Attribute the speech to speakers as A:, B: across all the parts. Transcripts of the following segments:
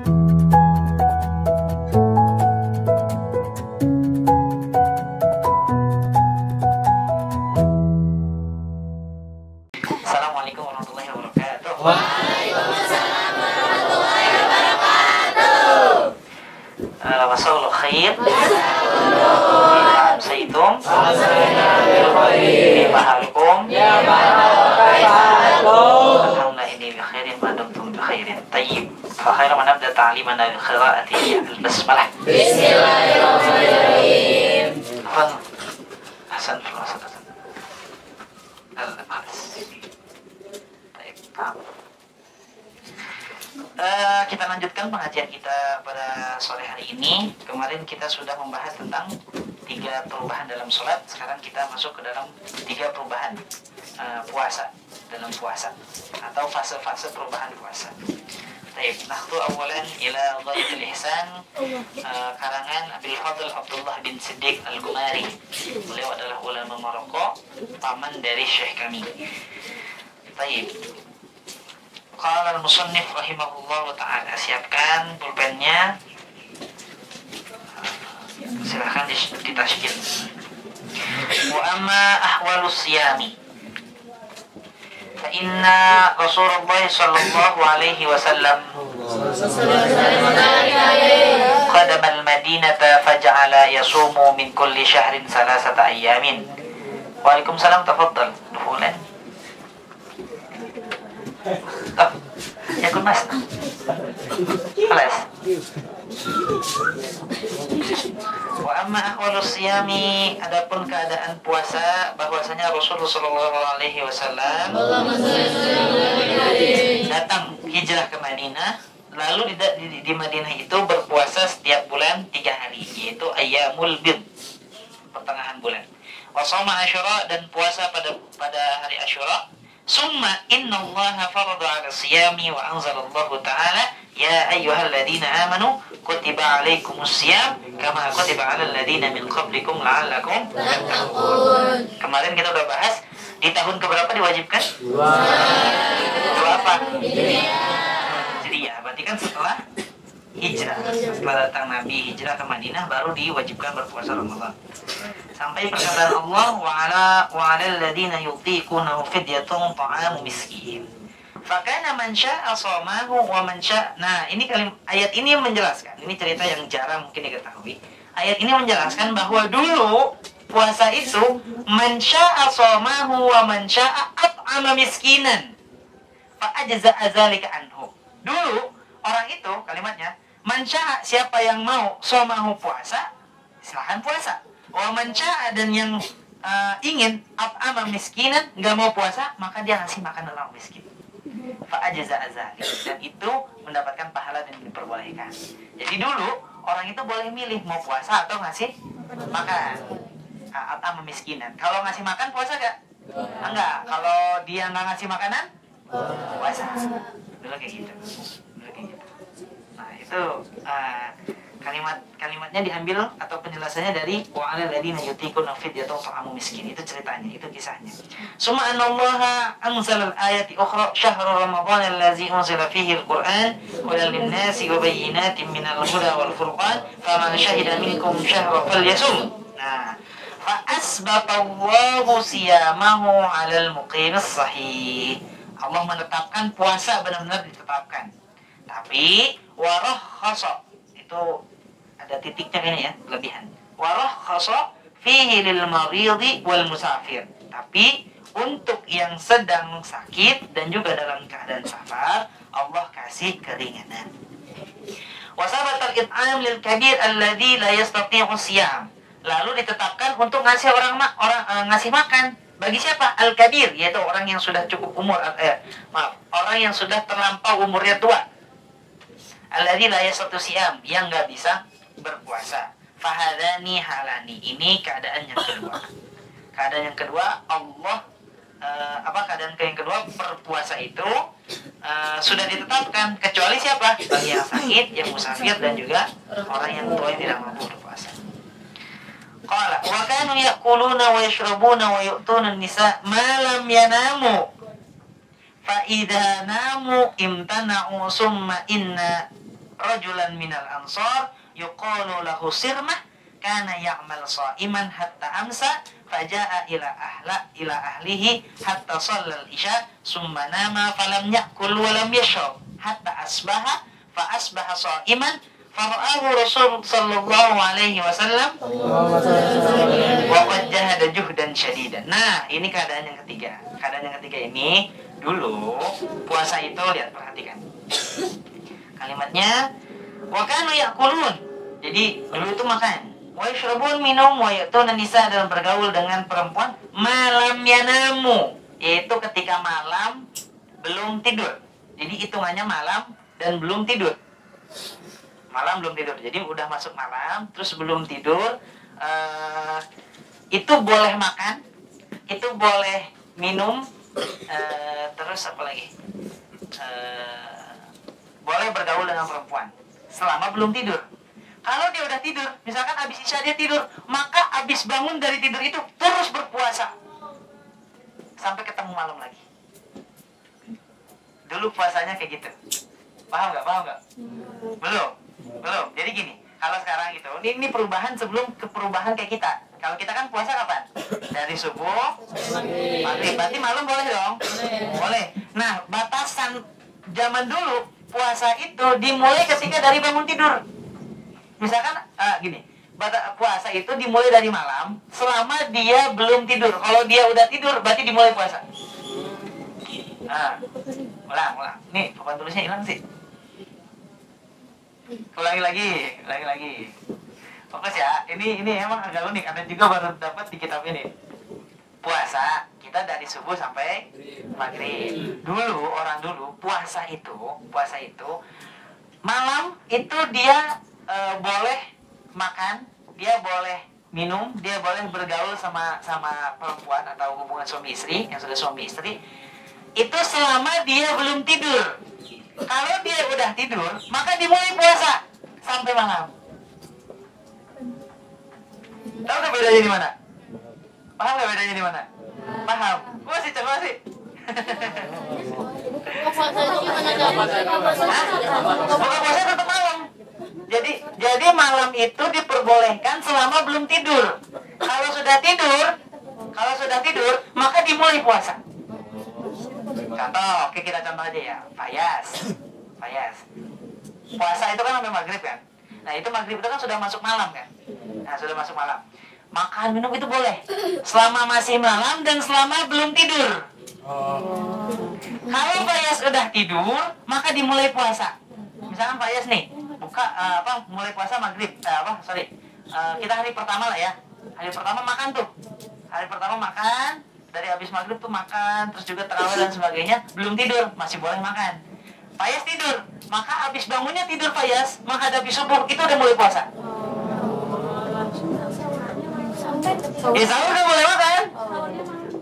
A: Assalamualaikum warahmatullahi wabarakatuh.
B: Waalaikumsalam warahmatullahi wabarakatuh.
A: Wassalamualaikum khair. Amsaitum. Bimahalukum. Alhamdulillah ini bi khairin ma dumtum bi khairin. Tayyib. Fa khairu man abda ta'limana bil qira'ati al-basmalah.
B: Bismillahirrahmanirrahim.
A: Hasan. Kita lanjutkan pengajian kita pada sore hari ini. Kemarin kita sudah membahas tentang 3 perubahan dalam sholat. Sekarang kita masuk ke dalam 3 perubahan puasa dalam puasa atau fase-fase perubahan puasa. Baik, nahdu awalan ila Ghaibil Ihsan, karangan Abil Fadl Abdullah bin Siddiq Al-Gumari. Beliau adalah ulama Maroko, paman dari Syekh kami. Baik. Qala al-musannif rahimahullah ta'ala. Siapkan pulpennya. Silahkan ditasykin. Wa amma ahwalus siyami fa inna Rasulullah sallallahu alaihi wasallam qadama al-Madinata faja'ala yasumu min kulli syahrin salasata ayyamin. Waalaikumsalam, tafaddal. Duhulan. Oh, ya kun mas. Alas. Wa amma ahwalus siyami, adapun keadaan puasa, bahwasanya Rasulullah sallallahu alaihi wasallam datang hijrah ke Madinah, lalu di Madinah itu berpuasa setiap bulan 3 hari, yaitu ayyamul bid, pertengahan bulan. Wa shoma Asyura, dan puasa pada hari Asyura. Summa inna allaha farada ala siyami wa anzalallahu ta'ala ya ayyuhalladzina amanu kutiba alaikumus siyam kama kutiba alal ladzina min qablikum la'allakum tattaqun. Kemarin kita udah bahas di tahun keberapa diwajibkan? Dua apa? Hijriyah. Berarti kan setelah hijrah, setelah datang Nabi hijrah ke Madinah baru diwajibkan berpuasa Ramadan. Sampai perkataan Allah wa 'alal ladzina yutiqunahu fidyatun ta'amu miskin. Fakana man syaa'a shamahu wa man syaa'a. Nah, ini ayat ini menjelaskan. Ini cerita yang jarang mungkin diketahui. Ayat ini menjelaskan bahwa dulu puasa itu man syaa'a shamahu wa man syaa'a at'ama miskinan. Fa ajza'a dzalika anhu. Dulu orang itu kalimatnya man syaa'a, siapa yang mau shamahu puasa, silakan puasa. Wa man syaa'a, dan yang ingin at'ama miskinan, enggak mau puasa, maka dia ngasih makan orang miskin. Fa ajza'a dzalik, dan itu mendapatkan pahala dan diperbolehkan. Jadi dulu orang itu boleh milih mau puasa atau ngasih makan. At'ama miskinan. Kalau ngasih makan puasa enggak? Enggak. Kalau dia enggak ngasih makanan, puasa. Dulu kayak gitu. Nah, itu kalimatnya diambil atau penjelasannya dari wa 'alal ladzina yutiquna fidyatun ta'amu miskin. Itu ceritanya, itu kisahnya. Summa anallaha anzala al-ayati ukhra syahrul ramadhan allazi unzila fihi al-Qur'an hudan lin-nasi wa bayyinatin minal huda wal furqan faman syahida minkum syahra falyasum. Nah, fa asbatallahu siyamahu 'alal muqimis sahih. Allah menetapkan puasa, benar-benar ditetapkan. Tapi warakhasa, itu ada titiknya ini ya, kelebihan. Warakhasa fihi lil maridi wal musafir. Tapi untuk yang sedang sakit dan juga dalam keadaan safar, Allah kasih keringanan. Wa sabatal it'am lil kabir alladzi la yastati'u siyam. Lalu ditetapkan untuk ngasih orang ngasih makan bagi siapa? Al-kabir, yaitu orang yang sudah cukup umur, orang yang sudah terlampau umurnya tua. Alladzi la yastati'u siyam, yang enggak bisa berpuasa. Fahadani halani, ini keadaan yang kedua. Keadaan yang kedua, Allah keadaan yang kedua, berpuasa itu sudah ditetapkan, kecuali siapa? Bagi yang sakit, yang musafir, dan juga orang yang tua yang tidak mampu berpuasa. Qala wa kanu ya'kuluna wa yashrabuna wa yu'tuna an-nisa ma lam yanamu fa idza namu imtana'u summa inna rajulan minal ansar yuqalu lahu Sirmah kana ya'mal sha'iman hatta amsa faja'a ila ahlihi hatta shallal isya summa nama falam ya'kul wa lam yashrab hatta asbaha fa asbaha sha'iman fara'ahu Rasul sallallahu alaihi wasallam wa qad jahada juhdan syadidan. Nah, ini keadaan yang ketiga. Keadaan yang ketiga ini dulu puasa itu, lihat, perhatikan kalimatnya, wa kanu ya'kulun. Jadi dulu itu makan, wa yashrabun minum, wa ya'tuna nisa, dalam bergaul dengan perempuan, malam yanamu, yaitu ketika malam belum tidur. Jadi hitungannya malam dan belum tidur. Malam belum tidur. Jadi udah masuk malam terus belum tidur, itu boleh makan, itu boleh minum, terus apa lagi? Boleh bergaul dengan perempuan selama belum tidur. Kalau dia udah tidur, misalkan habis isya dia tidur, maka habis bangun dari tidur itu terus berpuasa sampai ketemu malam lagi. Dulu puasanya kayak gitu. Paham nggak? Paham nggak? Belum. Jadi gini, kalau sekarang itu, ini perubahan sebelum ke perubahan kayak kita. Kalau kita kan puasa kapan? Dari subuh maghrib. Berarti malam boleh dong? Boleh. Nah, batasan zaman dulu puasa itu dimulai ketika dari bangun tidur. Misalkan gini, puasa itu dimulai dari malam selama dia belum tidur. Kalau dia udah tidur berarti dimulai puasa. Ulang. Nih, papan tulisnya hilang sih. Ulangi lagi. Fokus ya. Ini emang agak unik. Anda juga baru dapat di kitab ini. Puasa kita dari subuh sampai maghrib. Dulu orang dulu puasa itu malam itu dia boleh makan, dia boleh minum, dia boleh bergaul sama perempuan atau hubungan suami istri yang sudah suami istri. Itu selama dia belum tidur. Kalau dia udah tidur, maka dimulai puasa sampai malam. Tahu nggak bedanya di mana? Paham nggak bedanya di mana? Paham? Coba sih. Buka puasa tetap malam. Jadi malam itu diperbolehkan selama belum tidur. Kalau sudah tidur, maka dimulai puasa. Contoh, oke, kita contoh aja ya. Fayas. Puasa itu kan sampai maghrib kan. Nah, itu maghrib itu kan sudah masuk malam kan. Makan minum itu boleh selama masih malam dan selama belum tidur. Kalau Fayas udah tidur, maka dimulai puasa. Misalkan Fayas nih mulai puasa maghrib. Kita hari pertama lah ya. Hari pertama makan tuh. Dari habis maghrib tuh makan, terus juga tarawih dan sebagainya, belum tidur, masih boleh makan. Fayas tidur, maka habis bangunnya tidur Fayas, menghadapi subuh, itu udah mulai puasa. Ya sahur udah boleh makan.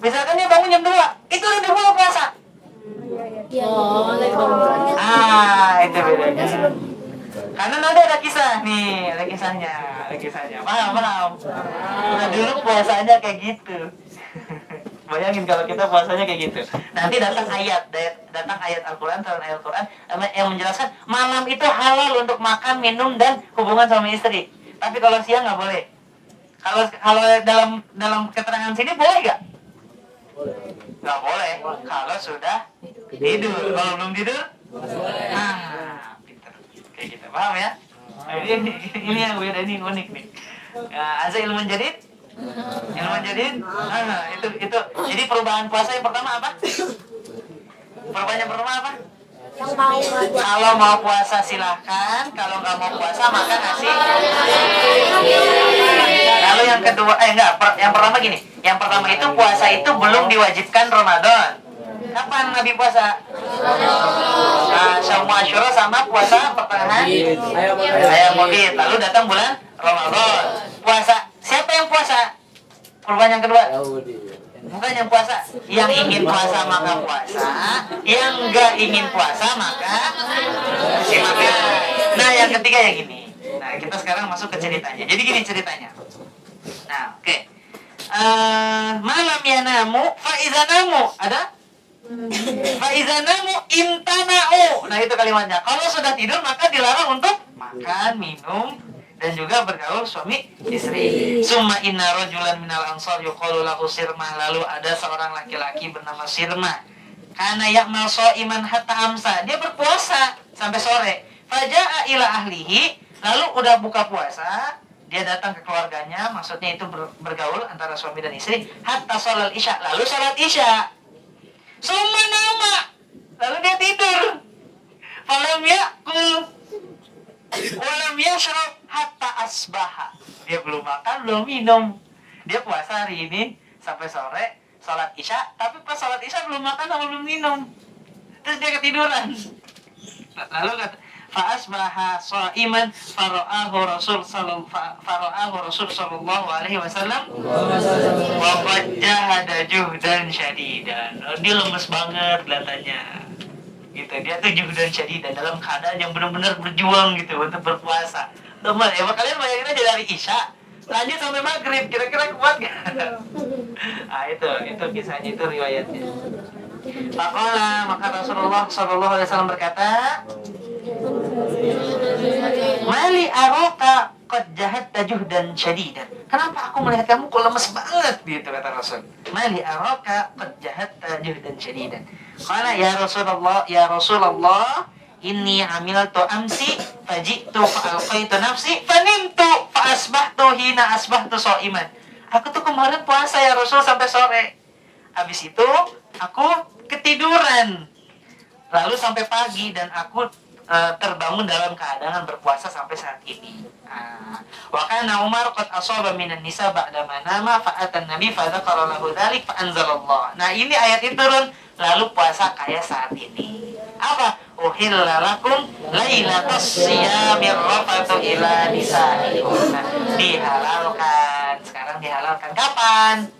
A: Misalkan dia bangun jam 2, itu udah mulai puasa. Itu bedanya. Karena nanti ada kisah nih, ada kisahnya. Paham. Nah, dulu puasanya kayak gitu. Bayangin kalau kita puasanya kayak gitu. Nanti datang ayat Al-Quran, turun ayat Al-Quran yang menjelaskan malam itu halal untuk makan, minum, dan hubungan sama istri. Tapi kalau siang nggak boleh. Kalau dalam keterangan sini boleh nggak? Nggak boleh. Kalau sudah tidur. Kalau belum tidur? Pinter. Kayak gitu. Paham ya? Ini yang beda, ini unik nih. Azza ilmu jadid. Itu. Jadi perubahan puasa yang pertama apa? Perubahan yang pertama apa? Kalau mau puasa silahkan, kalau nggak mau puasa maka ngasih. Lalu yang kedua, yang pertama gini. Yang pertama itu puasa itu belum diwajibkan Ramadan. Kapan Nabi puasa? Syawal Asyura sama puasa pertengahan Ayam Maulid. Lalu datang bulan Ramadan. Puasa. Siapa yang puasa? Perubahan yang kedua. Bukan yang puasa. Yang ingin puasa maka puasa. Yang enggak ingin puasa maka masih makan. Nah, yang ketiga yang ini. Nah, kita sekarang masuk ke ceritanya. Jadi gini ceritanya. Nah, oke. Malam yanamu fa idza namu. Ada? Fa iza namu imtana'u. Nah itu kalimatnya. Kalau sudah tidur maka dilarang untuk makan, minum, dan juga bergaul suami istri. Summa inna rajulan minal ansar yuqalu lahu Sirmah. Lalu ada seorang laki-laki bernama Sirmah. Kana ya'mal sha'iman hatta amsa. Dia berpuasa sampai sore. Faja'a ila ahlihi. Lalu udah buka puasa, dia datang ke keluarganya, maksudnya itu bergaul antara suami dan istri, hatta sholat isya, lalu sholat isya. Summa nama, lalu dia tidur. Falam yakul, walam yashrab hatta asbaha. Dia belum makan, belum minum. Dia puasa hari ini sampai sore, sholat isya, tapi pas sholat isya belum makan sama belum minum. Terus dia ketiduran. Lalu kata, fa'asbaha sha'iman fara'ahu Rasul sallallahu alaihi wasallam wa qad jahada juhdan syadidan. Dia lemes banget kelihatannya. Gitu. Dia tuh juhdan syadidan, dalam keadaan yang benar-benar berjuang gitu untuk berpuasa. Teman, ya kalian bayangin aja dari Isya lanjut sampai maghrib, kira-kira kuat gak? Ah itu kisahnya, itu riwayatnya. Faqala, maka Rasulullah sallallahu alaihi wasallam berkata, Mali araka qad jahadta juhdan syadidan. Kenapa aku melihat kamu kok lemes banget gitu, kata Rasul. Mali araka qad jahadta juhdan syadidan. Qala ya Rasulullah, inni amiltu amsi faji'tu fa'alqaitu nafsi fanimtu fa'asbahtu hina asbahtu sha'iman. Aku tuh kemarin puasa ya Rasul sampai sore. Habis itu aku ketiduran. Lalu sampai pagi dan aku terbangun dalam keadaan berpuasa sampai saat ini. Wa kana Umar qad asaba minan nisa ba'da ma nama fa'atan nabi fa dzakara lahu dzalik fa anzalallah. Nah, ini ayat itu turun, lalu puasa kayak saat ini. Apa? Uhilla lakum lailatas siyamir rafatu ila nisaikum. Nah, dihalalkan. Sekarang dihalalkan kapan?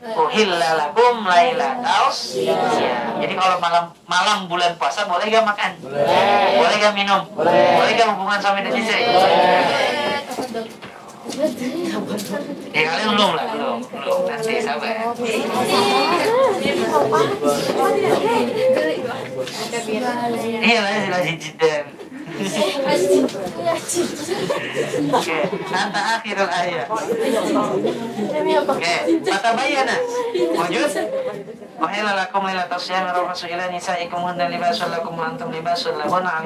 A: Uhilla lakum lailatas siyam. Jadi kalau malam bulan puasa boleh gak makan? Boleh gak minum? Boleh gak hubungan suami dan istri? Kalian belum lah, belum. Nanti sabar. Iya lah, jidan. Oke, anta akhirul ayat. Oke, fatabayyana wujud wahila lakum lailatas siyam rafasu ila nisaikum hunna libasun lakum wa antum libasun lahunna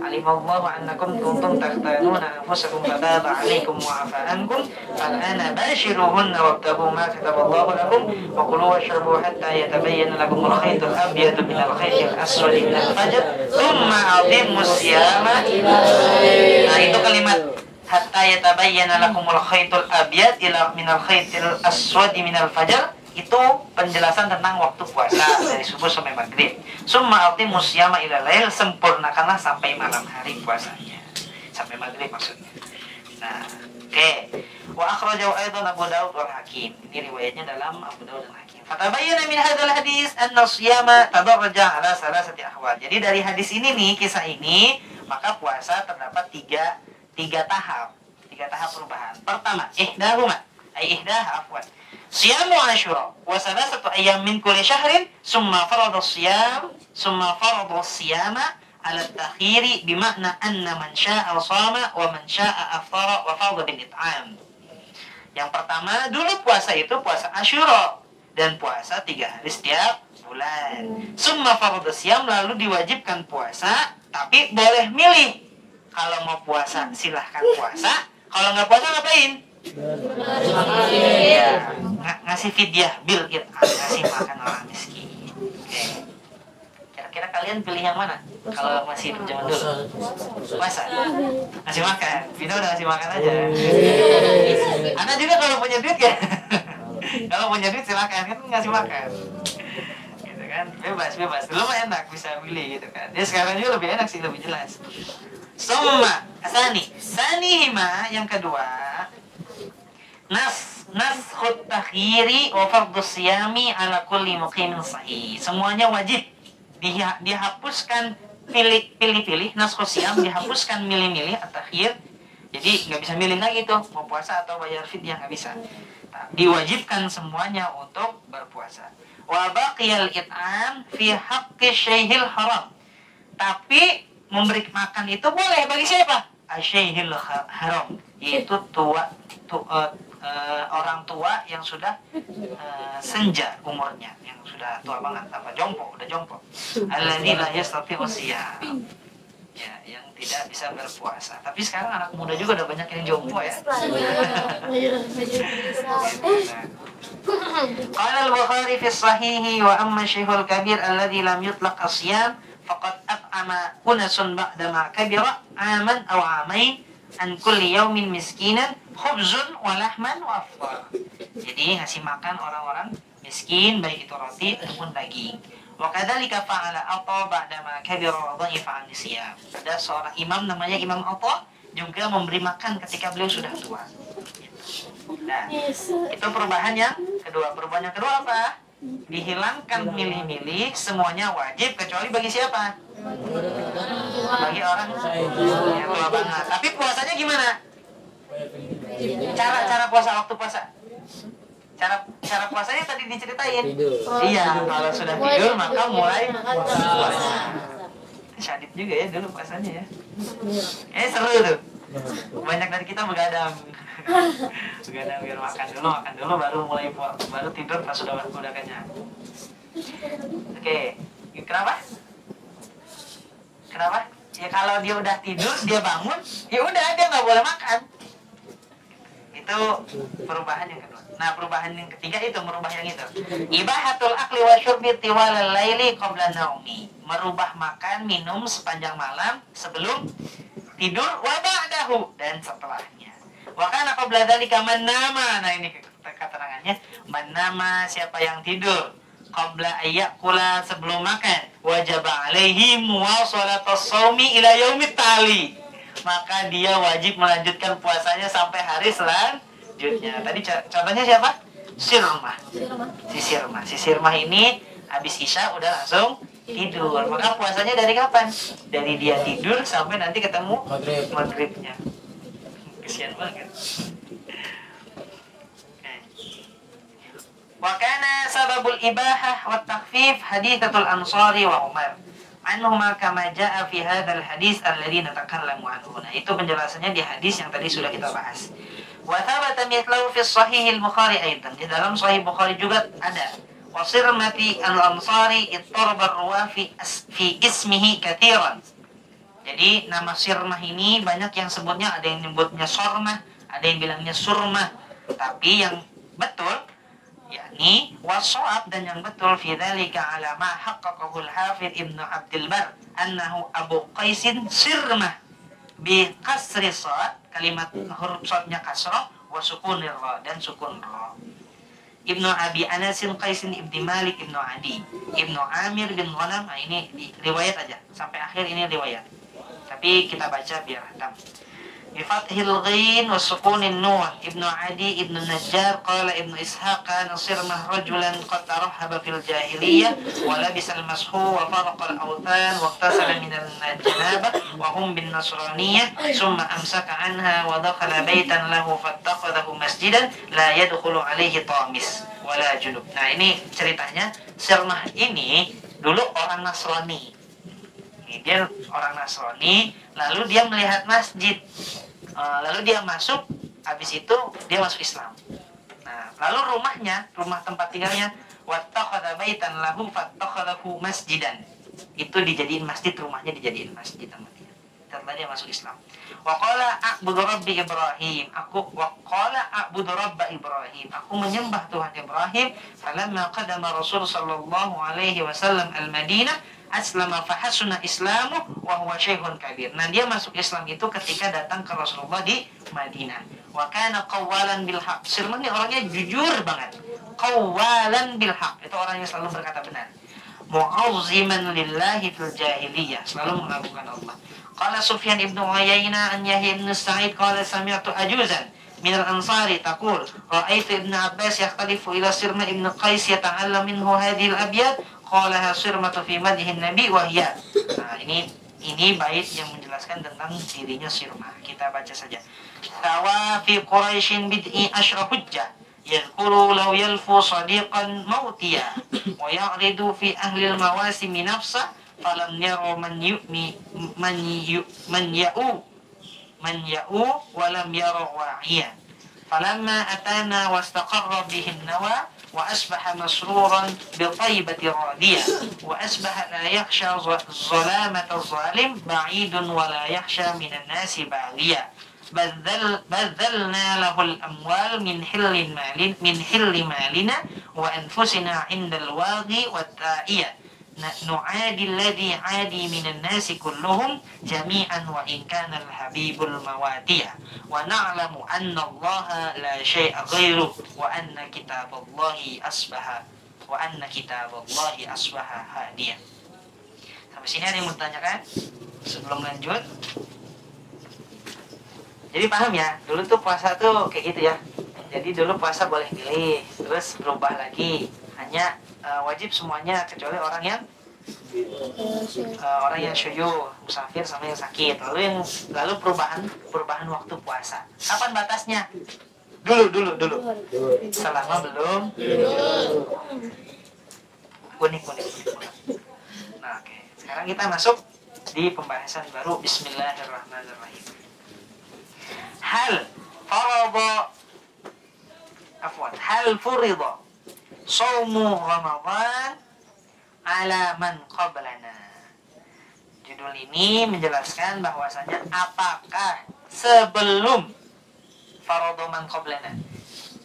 A: alimallahu annakum kuntum takhtanuna anfusakum fataba alaikum wa afa ankum fal'ana bashiruhunna wabtagu ma kataballahu lakum wa kulu washrabu hatta yatabayyana lakum al-khaytul abyadu min al-khaytil aswadi min al-fajr thumma atimmus siyama. Nah, itu kalimat hatta yatabayyana lakumul khaytul abyad ila minal khaytil aswadi minal fajar, itu penjelasan tentang waktu puasa dari subuh sampai maghrib. Summa atimus siyama ila lail, sempurnakanlah sampai malam hari puasanya. Sampai maghrib maksudnya. Nah, oke. Wa akhrajahu aidan Abu Daud wal Hakim. Ini riwayatnya dalam Abu Daud dan Hakim. Fatabayyana min hadzal hadis anna siyama tadarraja ala salasati ahwal. Jadi dari hadis ini nih, kisah ini, maka puasa terdapat tiga tahap perubahan. Pertama, ihdahuma, siyamu Asyura wa salasatu ayyam min kulli syahrin summa farada siyama ala takhiri bimakna anna man syaa'a shama wa man syaa'a aftara wa fardhu bil it'am. Yang pertama, dulu puasa itu puasa Asyura dan puasa 3 hari setiap bulan. Summa farada siyam, lalu diwajibkan puasa, tapi boleh milih. Kalau mau puasa silahkan puasa, kalau nggak puasa ngapain? Ya, ngasih fidyah bil it'am, ngasih makan orang miskin. Oke. Kira-kira kalian pilih yang mana? Kalau masih hidup zaman dulu, puasa, ngasih makan. Vina udah ngasih makan aja. Anda juga kalau punya duit ya. Kalau punya duit silahkan, kan ngasih makan. Gitu kan, bebas. Dulu mah enak, bisa pilih gitu kan. Ya sekarang juga lebih enak sih, lebih jelas. Summa sanihima, yang kedua, naskhut takhiri wa fardhus siyami ala kulli muqimin sahih. Semuanya wajib dihapuskan, pilih-pilih. Naskhut siyam, dihapuskan milih-milih at-takhir. Jadi nggak bisa milih lagi tuh mau puasa atau bayar fidyah, nggak bisa. Diwajibkan semuanya untuk berpuasa. Wa baqiyal it'am fi haqqi syai'il haram. Tapi memberi makan itu boleh bagi siapa? Asyai'il haram, yaitu orang tua yang sudah senja umurnya, yang sudah tua banget, apa jompo, udah jompo. Alladzi la yastati'u shiyam. Ya, yang tidak bisa berpuasa. Tapi sekarang anak muda juga udah banyak yang jompo ya. Qala al-Bukhari fi sahihi wa amma syaikhul kabir alladzi lam yutlaq as-siyam faqad at'ama unasun ba'da ma kabira aman aw amain an kulli yaumin miskinan khubzun wa lahman wa afṭar. Jadi ngasih makan orang-orang miskin baik itu roti ataupun daging. Wa kadzalika fa'ala Atha ba'da ma kabira wa dha'ifa an siyam. Ada seorang imam namanya Imam Atha juga memberi makan ketika beliau sudah tua. Nah, itu perubahan yang kedua. Perubahan yang kedua apa? Dihilangkan milih-milih, semuanya wajib kecuali bagi siapa? Bagi orang yang tua banget. Tapi puasanya gimana? Cara puasa, waktu puasa. Cara puasanya tadi diceritain. Iya, kalau sudah tidur maka mulai puasa. Syadid juga ya dulu puasanya ya. Seru tuh. Banyak dari kita begadang. Begadang biar makan dulu baru mulai baru tidur pas sudah kenyang. Oke. Kenapa? Ya kalau dia udah tidur, dia bangun, ya udah dia nggak boleh makan. Itu perubahan yang kedua. Nah, perubahan yang ketiga itu merubah yang itu. Ibahatul akli wa syurbi tiwalal laili qabla naumi. Merubah makan, minum sepanjang malam sebelum tidur wa ba'dahu dan setelahnya. Wa kana qabla dzalika man nama. Nah, ini keterangannya, man nama siapa yang tidur qabla ayyakula sebelum makan wajib alaihi muwasalatus shaumi ila yaumit tali. Maka dia wajib melanjutkan puasanya sampai hari selanjutnya. Tadi contohnya siapa? Sirmah. Si Sirmah ini habis Isya udah langsung tidur. Maka puasanya dari kapan? Dari dia tidur sampai nanti ketemu maghribnya. Kesian banget. Wa kana sababul ibahah wa takhfif hadithatul ansari wa Umar anhuma kama jaa fi hadzal hadis alladzi natakallamu anhu. Nah, itu penjelasannya di hadis yang tadi sudah kita bahas. Wa thabata mithlahu fi sahih al-Bukhari aidan. Di dalam sahih Bukhari juga ada. Wa sirmati al-ansari ittarba ar-ruwa fi ismihi katsiran. Jadi nama Sirmah ini banyak yang sebutnya, ada yang nyebutnya Sormah, ada yang bilangnya Surmah. Tapi yang betul yakni wasawab dan yang betul fi dzalika ala ma haqqaqahu al-Hafidz Ibnu Abdul Bar annahu Abu Qaisin Sirmah bi kasri shad, kalimat huruf shadnya kasrah wa sukunir ra dan sukun ra. Ibnu Abi Anasin Qaisin Ibnu Malik Ibnu Adi Ibnu Amir bin Ghanam. Nah, ini riwayat aja sampai akhir, ini riwayat. Tapi kita baca biar hatam. Bifathil ghin wa sukunin nun. Ibnu Adi Ibnu Najjar qala Ibnu Ishaq kana Sirmah rajulan qad tarahaba fil jahiliyah wa labisa al-mashu wa faraqa al-awthan wa iqtasala min al-janabah wa hum bin nasraniyah summa amsaka anha wa dakhala baitan lahu fattakhadahu masjidan la yadkhulu alaihi tamis wala junub. Nah, ini ceritanya. Sirmah ini dulu orang Nasrani. Dia orang Nasrani, lalu dia melihat masjid, lalu dia masuk, habis itu dia masuk Islam. Nah, lalu rumah tempat tinggalnya, wattakhadha baitan lahu fattakhadahu masjidan. Itu dijadiin masjid, rumahnya dijadiin masjid sama dia. Setelah dia masuk Islam. Wa qala a'budu rabbi Ibrahim. Aku menyembah Tuhan Ibrahim. Falamma qadama Rasul sallallahu alaihi wasallam al-Madinah aslama fahasuna islamu wa huwa syekhun kabir. Nah, dia masuk Islam itu ketika datang ke Rasulullah di Madinah. Wa kana qawwalan bil haq. Sirman ini orangnya jujur banget. Qawwalan bil haq. Itu orang yang selalu berkata benar. Mu'azziman lillahi fil jahiliyah. Selalu mengagungkan Allah. Qala Sufyan ibnu Uyainah an Yahya ibn Sa'id qala sami'tu ajuzan min al-ansari taqul ra'aitu Ibn Abbas yakhtalifu ila Sirma ibn Qais yata'allam minhu hadhihi al-abyad qalaha Sirmatu fi madhin nabi wa hiya. Nah, ini bait yang menjelaskan tentang dirinya Sirmah. Kita baca saja. Tawa fi Quraisyin bid'i asyra hujjah yadhkuru law yalfu sadiqan mautiya wa ya'ridu fi ahli al-mawasim nafsa falam yaru man ya'u wa lam yaru wa'iya falamma atana wastaqarra bihi an-nawa wa asbaha masruran bi taibati radiyah wa asbaha la yakhsha zalamata zalim ba'idun wa la yakhsha minan nasi baghiya بذلنا له الأموال من حل مالنا وأنفسنا عند الواغي والتائية نعادي الذي عادي من الناس كلهم جميعا وإن كان الحبيب المواتية ونعلم أن الله لا شيء غيره وأن كتاب الله أصبح هاديا. Sampai sini ada yang mau ditanyakan sebelum lanjut? Jadi paham ya, dulu tuh puasa tuh kayak gitu ya. Jadi dulu puasa boleh pilih, terus berubah lagi. Hanya wajib semuanya kecuali orang yang syuyu, musafir sama yang sakit. Lalu perubahan waktu puasa. Kapan batasnya? Dulu. Selama belum. Unik. Nah, oke. Sekarang kita masuk di pembahasan baru. Bismillahirrahmanirrahim. Hal furida saumu Ramadan ala man qablana. Judul ini menjelaskan bahwasanya apakah sebelum faradu man qablana,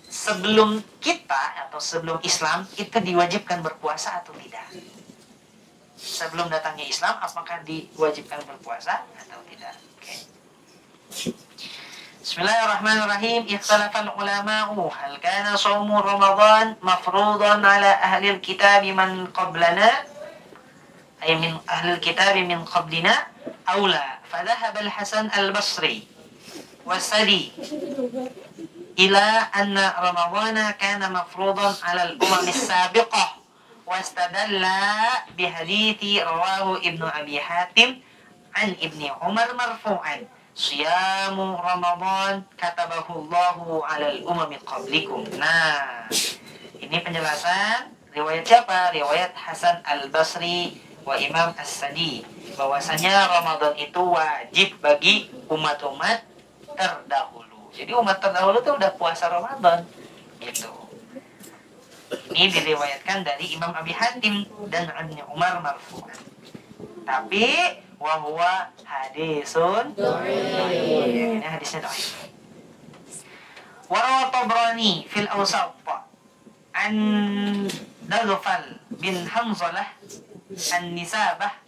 A: sebelum kita atau sebelum Islam itu diwajibkan berpuasa atau tidak. Sebelum datangnya Islam apakah diwajibkan berpuasa atau tidak. Oke. Bismillahirrahmanirrahim. Ikhtalafal ulama'u hal kana shaumu Ramadan mafruḍan 'ala ahli al-kitab man qablana ay min ahli al-kitab min qablina aw la. Fadhahaba al-Hasan al-Basri was-Sadi ila anna Ramadana kana mafruḍan 'ala al-umam as-sabiqah wastadalla bi hadithi rawahu Ibnu Abi Hatim an Ibni Umar marfu'an Siyamu Ramadan katabahullahu alal umami qablikum. Nah, ini penjelasan riwayat siapa? Riwayat Hasan al-Basri wa Imam as-Sadi, bahwasanya Ramadan itu wajib bagi umat-umat terdahulu. Jadi umat terdahulu itu udah puasa Ramadan gitu. Ini diriwayatkan dari Imam Abi Hatim dan Ibnu Umar marfu'an. Tapi wa huwa hadisun dhaif. Ini hadisnya dhaif. Wa rawa Tabrani fil Awsat an Daghfal bin Hanzalah an-Nisabah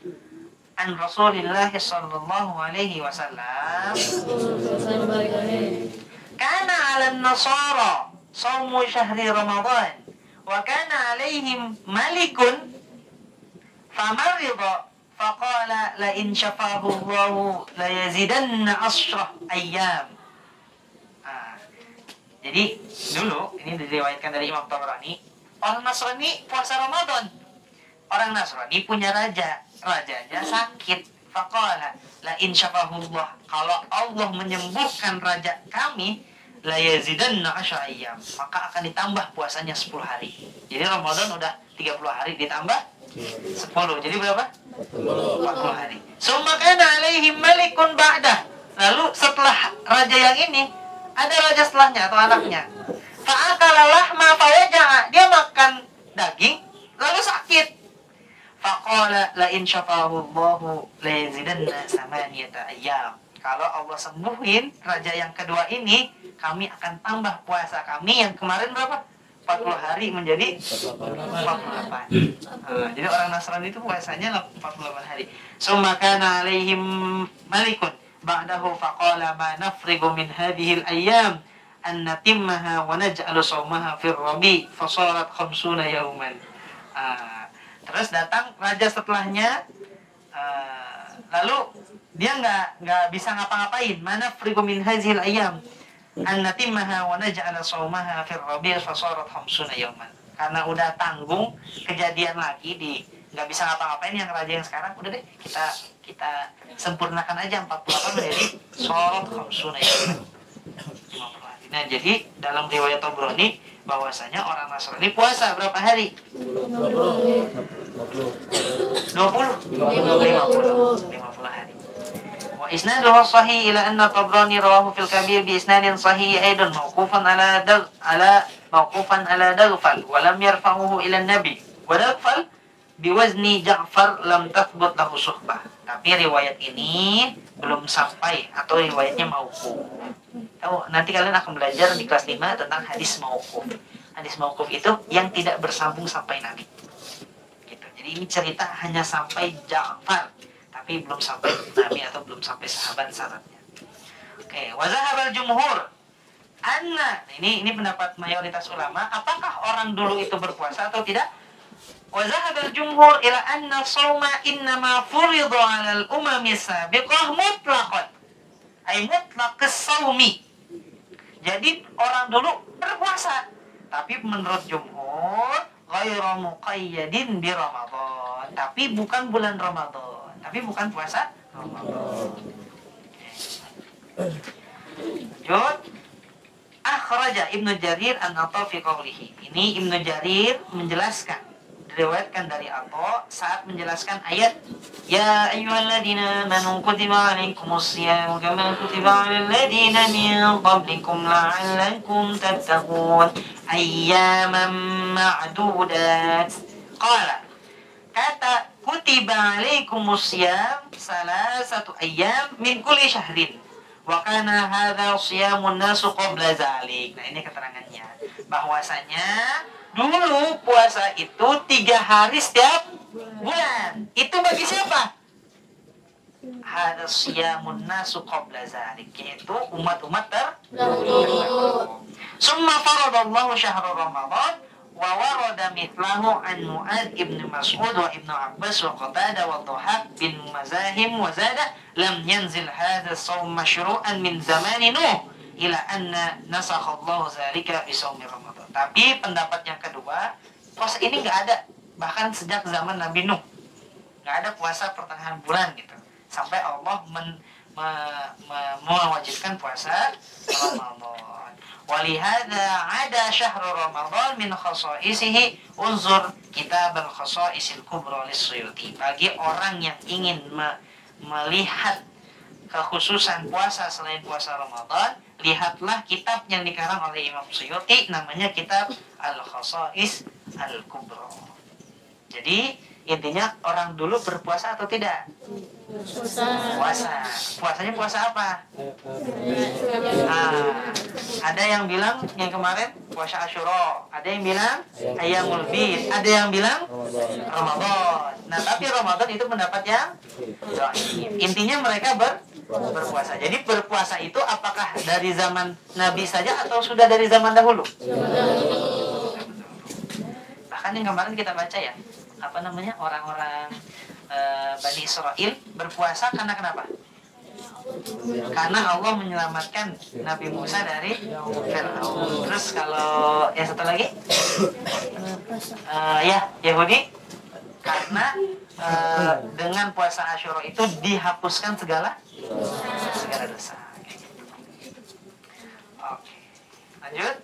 A: an Rasulillah sallallahu alaihi wasallam kana 'ala an-nasara shaumu syahri Ramadan wa kana 'alaihim malikun famarida faqala la in syafahu Allahu la yazidanna ashrah ayyam. Jadi dulu ini diriwayatkan dari Imam Tabrani, orang Nasrani puasa Ramadan. Orang Nasrani punya rajanya sakit. Faqala la in syafahu Allah, kalau Allah menyembuhkan raja kami, la yazidanna ashrah ayyam, maka akan ditambah puasanya 10 hari. Jadi Ramadan udah 30 hari ditambah 10. Jadi berapa? 40 hari. Summa kana alaihim malikun ba'dah. Lalu setelah raja yang ini ada raja setelahnya atau anaknya. Fa'akala lahma fawaja'a, dia makan daging lalu sakit. Faqala la in syafahu Allahu la yazidanna samaniyata ayyam. Kalau Allah sembuhin raja yang kedua ini, kami akan tambah puasa kami yang kemarin berapa? 40 hari menjadi 48. Jadi orang Nasrani itu puasanya 48 hari. Summa kana alaihim malikun ba'dahu faqala ma nafrigu min hadhihi al-ayyam an natimmaha wa naj'alu shawmaha fi rabi fasarat 50 yawman. Terus datang raja setelahnya, lalu dia nggak bisa ngapa-ngapain. Mana nafrigu min hadhihi al-ayyam an natimmaha wa naj'ala shawmaha fi rabi' fasarat 50 yawman. Karena udah tanggung kejadian lagi nggak bisa ngapa-ngapain yang raja yang sekarang, udah deh kita sempurnakan aja 48 menjadi sarat 50 yawman. Nah, jadi dalam riwayat Tabrani bahwasanya orang Nasrani puasa berapa hari? 50 hari. Wa isnaduhu sahih ila anna Tabrani rawahu fil Kabir bi isnadin sahih aidan mawqufan ala Daghfal wa lam yarfa'uhu ila an-nabi. Wa Daghfal biwazni Ja'far lam tathbut lahu suhbah. Tapi riwayat ini belum sampai atau riwayatnya mauquf. Nanti kalian akan belajar di kelas 5 tentang hadis mauquf. Hadis mauquf itu yang tidak bersambung sampai Nabi. Gitu. Jadi ini cerita hanya sampai Ja'far, tapi belum sampai Nabi atau belum sampai sahabat-sahabatnya. Oke, wa zahabal jumhur anna, ini pendapat mayoritas ulama, apakah orang dulu itu berpuasa atau tidak? Wa zahabal jumhur ila anna shauma innama furida 'alal umami sabiqah mutlaqan. Ay mutlaqis shaumi. Jadi orang dulu berpuasa, tapi menurut jumhur ghairu muqayyadin bi Ramadan, tapi bukan bulan Ramadan, tapi bukan puasa Ramadan. Lanjut. Akhraja Ibnu Jarir an-Natta fi qawlihi. Ini Ibnu Jarir menjelaskan, diriwayatkan dari Atha saat menjelaskan ayat ya ayyuhalladzina amanu kutiba alaikumus siyam kama kutiba alal ladzina min qablikum la'allakum tattaqun ayyaman ma'dudat. Qala, kata kutiba alaikumus siyam salasatu ayyam min kulli syahrin wa kana hadza siyamun nasu qabla zalik. Nah, ini keterangannya bahwasanya dulu puasa itu 3 hari setiap bulan. Itu bagi siapa? Hadza siyamun nasu qabla zalik, yaitu umat-umat terdahulu. Summa faradallahu syahra Ramadan wa warada mithlahu an Mu'adz ibn Mas'ud wa ibn Abbas wa Qatadah wa Dhahak bin Mazahim wa zada lam yanzil hadza as-sawm mashru'an min zamani Nuh ila anna nasakha Allah zalika bi shaumi Ramadan. Tapi pendapat yang kedua, puasa ini nggak ada bahkan sejak zaman Nabi Nuh, nggak ada puasa pertengahan bulan gitu sampai Allah mewajibkan puasa Ramadan. Walihada ada syahrul Ramadan min khasaisihi unzur kitab al-khasaisil kubra lis-Suyuti. Bagi orang yang ingin melihat kekhususan puasa selain puasa Ramadan, lihatlah kitab yang dikarang oleh Imam Suyuti, namanya kitab Al-Khasais Al-Kubra. Jadi intinya orang dulu berpuasa atau tidak? Puasa. Puasanya puasa apa? Ada yang bilang yang kemarin puasa Asyura, ada yang bilang Ayyamul Bid, ada yang bilang Ramadan. Nah, tapi Ramadan itu pendapat yang intinya mereka berpuasa. Jadi berpuasa itu apakah dari zaman Nabi saja atau sudah dari zaman dahulu? Bahkan yang kemarin kita baca ya, apa namanya, orang-orang Bani Israel berpuasa karena kenapa? Karena Allah menyelamatkan Nabi Musa dari Fir'aun. Terus kalau yang satu lagi, ya Yahudi, karena dengan puasa Asyura itu dihapuskan segala dosa. Oke, lanjut.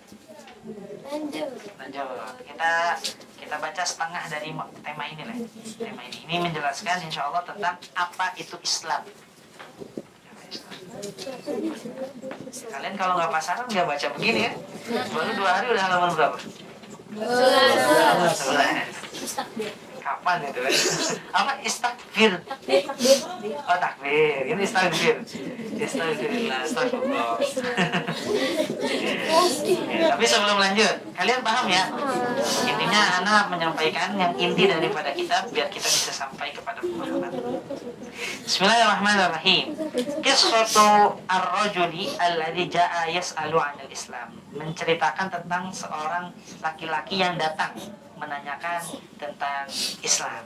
A: Kita baca setengah dari tema ini lah. Tema ini menjelaskan insya Allah tentang apa itu Islam. Kalian kalau nggak pasaran nggak baca begini ya. Baru 2 hari udah halaman berapa? 11. Kapan itu? Apa istakfir? Oh, takbir. Ini istakfir. Astagfirullah, astagfirullah. Tapi sebelum lanjut, kalian paham ya? Intinya anak menyampaikan yang inti daripada kitab biar kita bisa sampai kepada pemahaman. Bismillahirrahmanirrahim. Qissatu ar-rajuli alladhi ja'a yas'alu 'anil Islam. Menceritakan tentang seorang laki-laki yang datang menanyakan tentang Islam.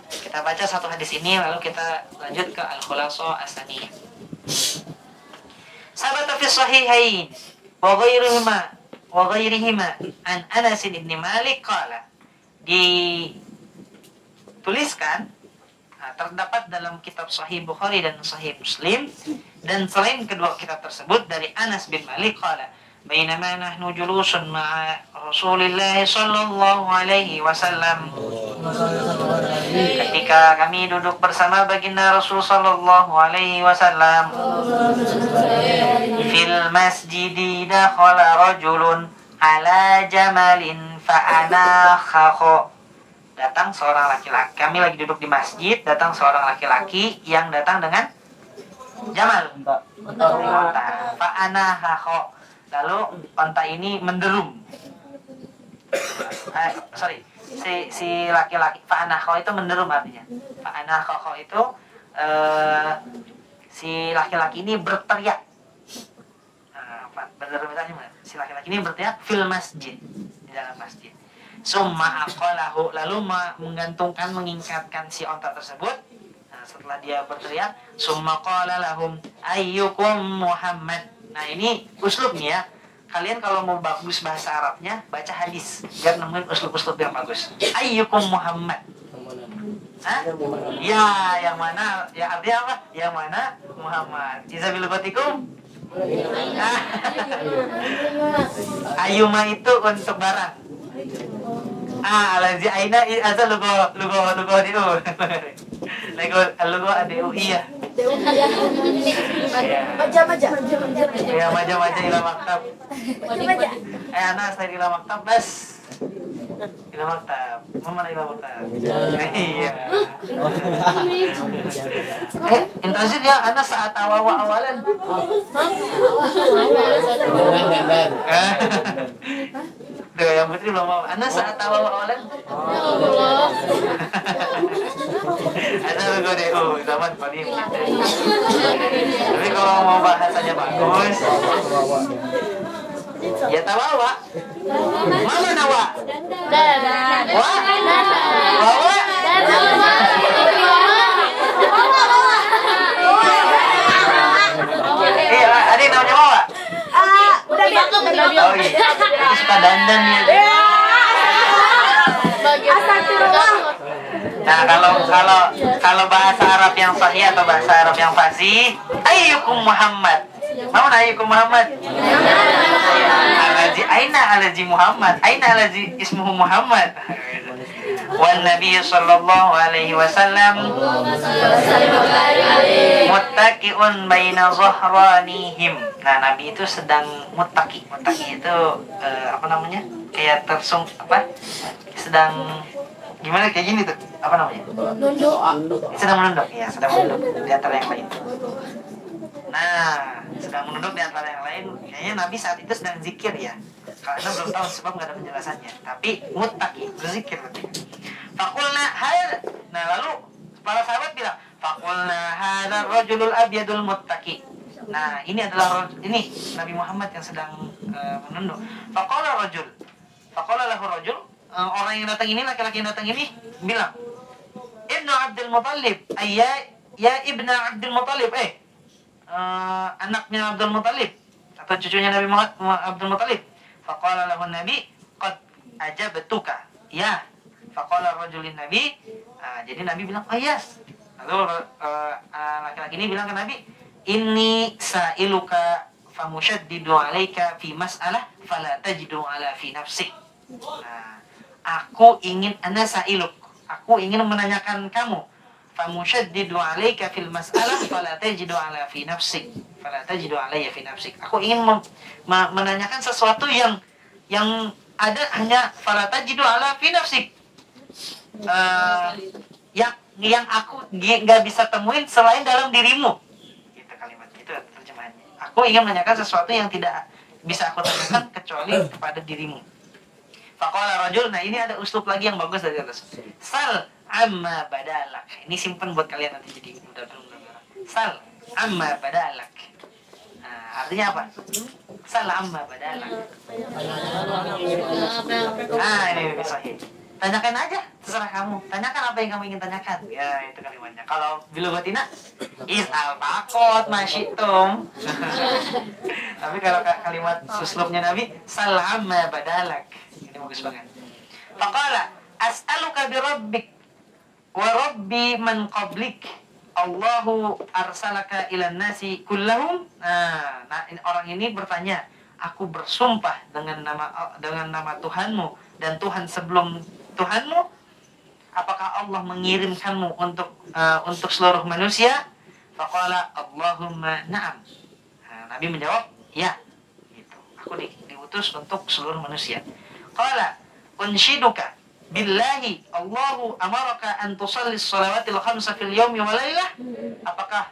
A: Kita baca satu hadis ini lalu kita lanjut ke Al-Khulasa As-Saniyah. Sabata fi sahihain wa ghairihima an Anas bin Malik qala. Dituliskan, terdapat dalam kitab Sahih Bukhari dan Sahih Muslim, dan selain kedua kitab tersebut dari Anas bin Malik qala bainama nahnu julusun ma'a Rasulillah sallallahu alaihi wasallam. Ketika kami duduk bersama baginda Rasul sallallahu alaihi wasallam, fil masjidi dakhala rajulun ala jamalin fa'anakhahu. Datang seorang laki-laki. Kami lagi duduk di masjid, datang seorang laki-laki yang datang dengan jamal, onta. Fa'anakhahu. Lalu onta ini menderum. Si laki-laki fa'anakhahu itu menderum artinya. Fa'anakhahu itu si laki-laki ini berteriak. Berderum itu gimana? Si laki-laki ini berteriak fil masjid, di dalam masjid. Summa aqalahu, lalu menggantungkan, mengingkatkan si onta tersebut. Nah, setelah dia berteriak, summa qala lahum ayyukum Muhammad. Nah, ini uslub nih ya. Kalian kalau mau bagus bahasa Arabnya, baca hadis biar nemuin uslub-uslub yang bagus. Ayyukum Muhammad. Hah? Ya, yang mana? Ya artinya apa? Yang mana? Muhammad. Iza bilugatikum? Ayuma itu untuk barang. Alazi aina asal lugo diu. Lugo adeu iya.
B: Maja.
A: Ya maja ila maktab. Ana saya ila maktab bas. Ila maktab. Mama ila maktab. Iya. Intensif ya ana saat awalan. Tuh yang putri belum mau. Ana saat awalan. Ada logo DU zaman paling. Tapi kalau mau bahasanya bagus, ya tawawa. Mana nawa? Wah? Wawa? Ada yang namanya Wawa?
B: Udah
A: Oh iya. Itu suka dandan ya. Nah, kalau bahasa Arab yang sahih atau bahasa Arab yang fasih, ayyukum Muhammad. Mana ayyukum Muhammad? Alaji aina alaji Muhammad. Aina alaji ismuhu Muhammad. Wan Nabi sallallahu alaihi wasallam muttaqiun baina zahranihim. Nah, Nabi itu sedang muttaqi. Muttaqi itu apa namanya? Kayak sedang gimana kayak gini tuh? Apa namanya? Sedang menunduk. Ya, sedang menunduk di antara yang lain. Nah, sedang menunduk di antara yang lain. Kayaknya Nabi saat itu sedang zikir ya. Karena belum tahu sebab nggak ada penjelasannya. Tapi muttaqi, berzikir berarti. Faqulna hal. Nah, lalu para sahabat bilang, faqulna hadzal rajulul abyadul muttaqi. Nah, ini Nabi Muhammad yang sedang menunduk. Faqala lahu rajul, orang yang datang ini, laki-laki yang datang ini bilang, Ibnu Abdul Muttalib, ya Ibnu Abdul Muttalib, anaknya Abdul Muttalib atau cucunya Nabi Muhammad Abdul Muttalib. Faqala lahu Nabi, qad ajabtuka. Ya. Faqala rajulin Nabi, jadi Nabi bilang, "Oh yes." Lalu laki-laki ini bilang ke Nabi, "Inni sa'iluka famushaddidu 'alaika fi mas'alah fala tajidu 'ala fi nafsik." Nah, aku ingin menanyakan kamu. Famushaddidu 'alaika fil mas'alah fala tajidu 'ala fi nafsik. Fala tajidu 'alayya fi nafsik. Aku ingin menanyakan sesuatu yang ada hanya fala tajidu 'ala fi nafsik. Yang aku nggak bisa temuin selain dalam dirimu. Itu kalimat itu terjemahannya. Aku ingin menanyakan sesuatu yang tidak bisa aku tanyakan kecuali kepada dirimu. Faqala rajul. Nah, ini ada uslub lagi yang bagus dari Rasul. Sal amma badalak. Ini simpen buat kalian nanti jadi mudah. Sal amma badalak. Nah, artinya apa? Sal amma badalak. Ini bisa. Tanyakan aja, terserah kamu. Tanyakan apa yang kamu ingin tanyakan. Ya, itu kalimatnya. Kalau bilogatina, is'al takut masyitum. Tapi kalau kalimat suslubnya Nabi, salama badalak. Ini bagus banget. Faqala, as'aluka bi rabbik wa rabbi man qablik. Allahu arsalaka ilan nasi kullahum. Nah, orang ini bertanya, aku bersumpah dengan nama Tuhanmu dan Tuhan sebelum Tuhanmu, apakah Allah mengirimkanmu untuk seluruh manusia? Faqala Allahumma na'am. Nah, Nabi menjawab, ya. Gitu. Aku diutus untuk seluruh manusia. Qala unshiduka billahi Allahu amaraka an tusalli shalawatil khamsa fil yawmi wa lailah. Apakah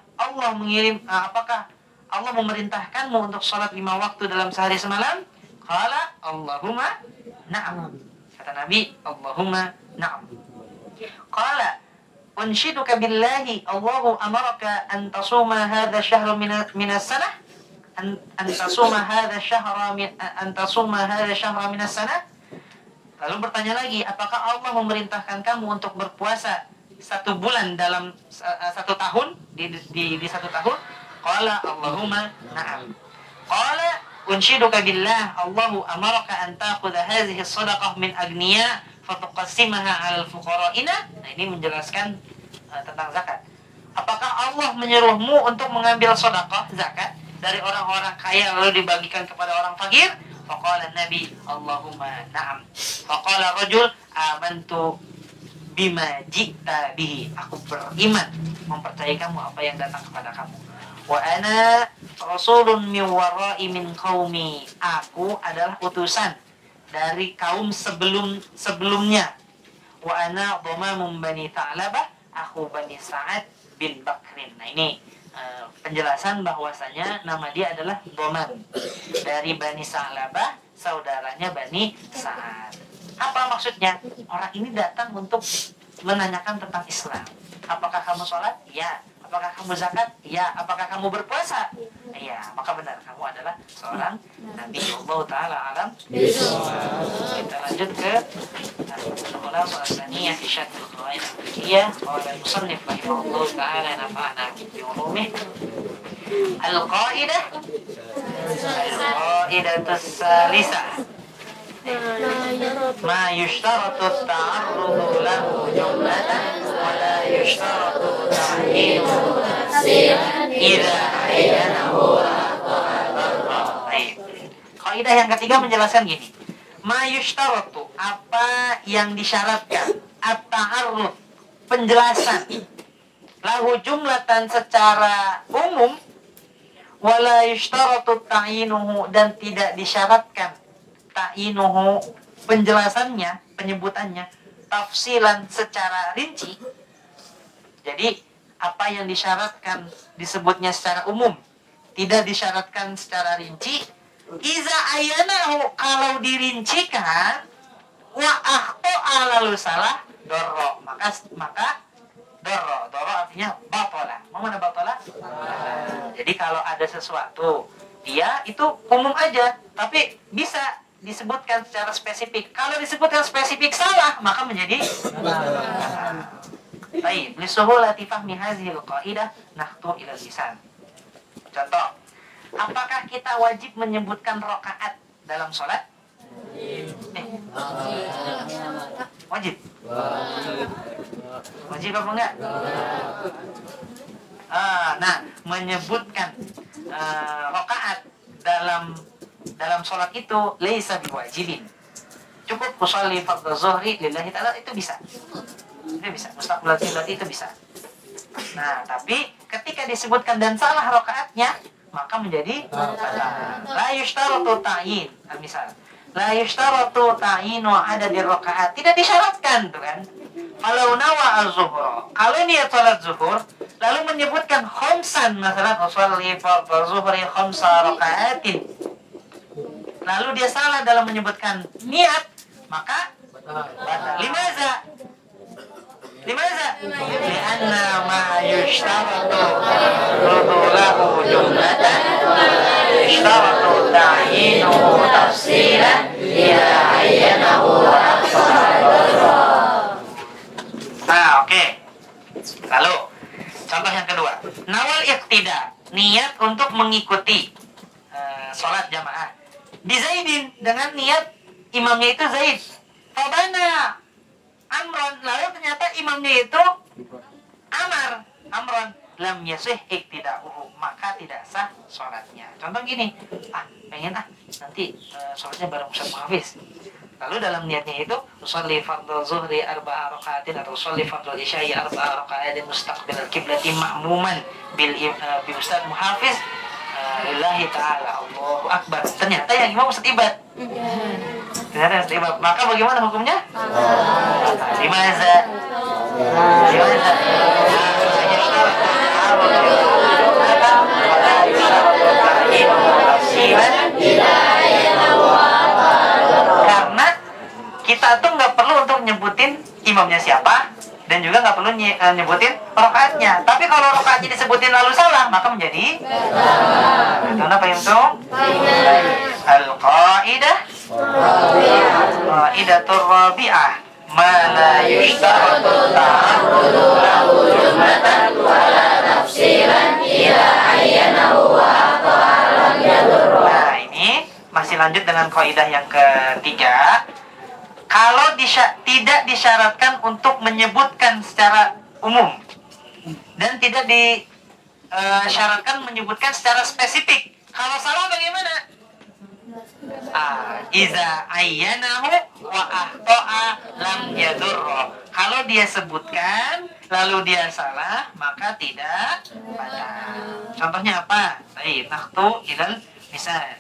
A: Allah memerintahkanmu untuk salat 5 waktu dalam sehari semalam? Qala Allahumma na'am. Kata Nabi, Allahumma na'am. Qala unshiduka billahi Allahu amaraka an tasuma hadha syahra minas sanah an tasuma hadha syahra minas sanah. Lalu bertanya lagi, apakah Allah memerintahkan kamu untuk berpuasa 1 bulan dalam 1 tahun di 1 tahun? Qala Allahumma na'am. Qala unshiduka billah Allahu amaraka an ta'khudha hadhihi as-sadaqah min agniya fatuqassimaha 'alal fuqara'ina. Nah, ini menjelaskan tentang zakat. Apakah Allah menyuruhmu untuk mengambil sedekah zakat dari orang-orang kaya lalu dibagikan kepada orang fakir? Faqala Nabi, Allahumma na'am. Faqala rajul, amantu bima ji'ta bihi. Aku beriman, mempercayai kamu apa yang datang kepada kamu. Wa ana rasulun min wara'i min qaumi. Aku adalah utusan dari kaum sebelumnya. Wa ana dhamamun bani Tha'labah. Aku Bani Sa'ad bin Bakrin. Nah, ini penjelasan bahwasanya nama dia adalah Dhaman dari Bani Sa'labah, saudaranya Bani Sa'ad. Apa maksudnya? Orang ini datang untuk menanyakan tentang Islam. Apakah kamu sholat? Ya. Apakah kamu zakat? Ya. Apakah kamu berpuasa? Ya. Maka benar, kamu adalah seorang Nabi. Allah Ta'ala alam. Kita lanjut ke Al-Khulafa As-Saniyah fi Syarhil Qawaid Al-Fiqhiyah. Qala al-musannif rahimahullah ta'ala nafa'ana bi ulumih. Al-Qaidah As-Salisah. Ma yushtaratu at-ta'arrudu lahu jumlatan wa la yushtaratu ta'yinuhu tafsiran idza ayyanahu ra'adarra. Baik. Kaidah yang ketiga menjelaskan gini. Ma yushtaratu, apa yang disyaratkan, at-ta'arrud, penjelasan, lahu jumlatan secara umum, wa la yushtaratu ta'yinuhu, dan tidak disyaratkan ta'inuhu, penjelasannya, penyebutannya, tafsilan secara rinci. Jadi apa yang disyaratkan disebutnya secara umum, tidak disyaratkan secara rinci. Iza ayanahu, kalau dirincikan, wa akhto'a, lalu salah, dorro, maka dorro artinya batola. Mau mana batola? Jadi kalau ada sesuatu, dia itu umum aja, tapi bisa disebutkan secara spesifik. Kalau disebutkan spesifik salah, maka menjadi baik. Lisuhulati fahmi hadhil qaidah nahtu ila lisan. Contoh, apakah kita wajib menyebutkan rakaat dalam sholat? Wajib. Wajib apa enggak? Nah, menyebutkan rakaat dalam sholat itu laisa biwajibin. Cukup usolli fardhu zuhri lillahi ta'ala, itu bisa. Itu bisa. Mustaqbal qiblat itu bisa. Nah, tapi ketika disebutkan dan salah rakaatnya, maka menjadi la yushtaratu ta'yin. Misal, la yushtaratu ta'yinu adadir rakaat. Tidak disyaratkan, tuh kan. Kalau nawa az-zuhur, kalau niat salat zuhur lalu menyebutkan khamsan, masalah usolli fardhu zuhri khamsa rakaatin, lalu dia salah dalam menyebutkan niat, maka batal. Limaza? Lianna ma yushtaratu rudulahu jumlatan yushtaratu ta'yinuhu tafsilan ila ayyanahu ra'adarra. Oke. Lalu contoh yang kedua, nawal iqtida, niat untuk mengikuti sholat jamaah di Zaidin, dengan niat imamnya itu Zaid. Fabana Amron, lalu ternyata imamnya itu Amron. lam yasih iktida'uhu, maka tidak sah sholatnya. Contoh gini, pengen nanti sholatnya bareng Ustaz Muhafiz. Lalu dalam niatnya itu sholli fardhu zuhri arba'a raka'atin atau sholli fardhu isya'i arba'a raka'atin mustaqbilal qiblati ma'muman bi Ustaz Muhafiz lillahi ta'ala Allahu akbar. Ternyata yang imam Ustaz Ibad. Ternyata Ustaz Ibad. Maka bagaimana hukumnya? Limaza? Karena kita tuh nggak perlu untuk nyebutin imamnya siapa dan juga nggak perlu nyebutin rakaatnya. Tapi kalau rakaatnya disebutin lalu salah, maka menjadi contoh apa itu? Al-qaidah qaidatur rabi'ah ma la yushtaratu ta'arrudu lahu jumlatan wa la tafsilan ila ayyanahu wa aqaran yadurru. Nah, ini masih lanjut dengan kaidah yang ketiga. Kalau tidak disyaratkan untuk menyebutkan secara umum dan tidak disyaratkan menyebutkan secara spesifik. Kalau salah bagaimana? Iza ayyanahu wa ahta'a lam yadurra. Kalau dia sebutkan lalu dia salah, maka tidak batal. Contohnya apa? Baik, nahtu ilal misal.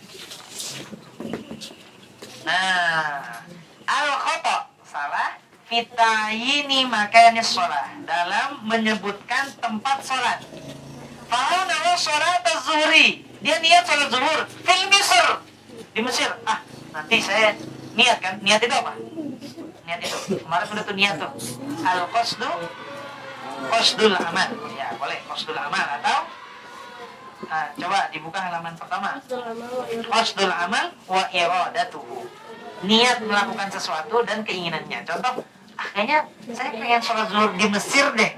A: Nah, al-khata' salah fitayini makanya sholat, dalam menyebutkan tempat sholat. Fa'au nahu sholat az-zuhri, dia niat sholat zuhur fil Misr, di Mesir. Nanti saya niat kan, niat itu apa? Niat itu kemarin sudah tuh niat tuh al-qasdu qasdul amal. Ya boleh qasdul amal atau coba dibuka halaman pertama. Qasdul amal wa iradatuhu, niat melakukan sesuatu dan keinginannya. Contoh, kayaknya saya pengen sholat zuhur di Mesir deh.